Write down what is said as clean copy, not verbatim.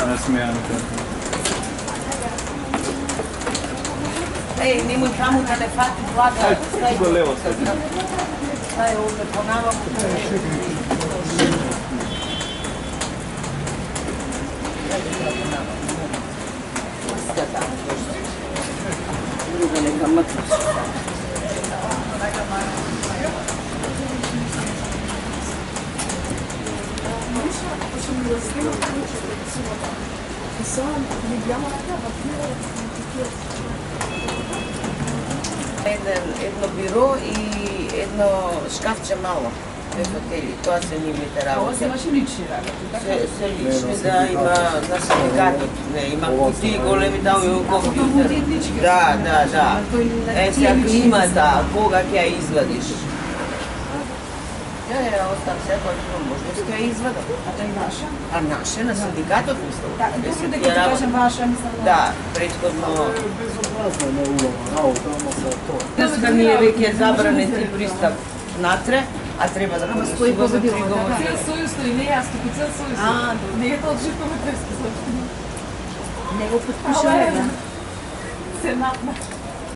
Насмеяната. Немој таму да не фати влага. Ајде, до лево седи. Стај овде понавам. Друга нека мъкнеш. Едно биро и едно шкафче мало. Тоа се нивните работи. Ова се имаше лични работи. Се лични, да, има на синдикатот, има кутии големи таму и компјутер. Да. Сега има кога ќе ја извадиш? Остан се, кој можност ќе ја извадам. А тоа е наша? А наше, на синдикатот мислам. Да, добро дека ти кажем ваша, мислам. Да, претходно. Безобразно на улова, работа, ама се тоа. Деска ми е веќе забранет и пристап натре, а треба да стои подписува за позадиво, приговор. Сојузно и не јас, како цел сојуз. Не е тоа од Живко Метревски сојуз. Не го подпишува. Сенатна.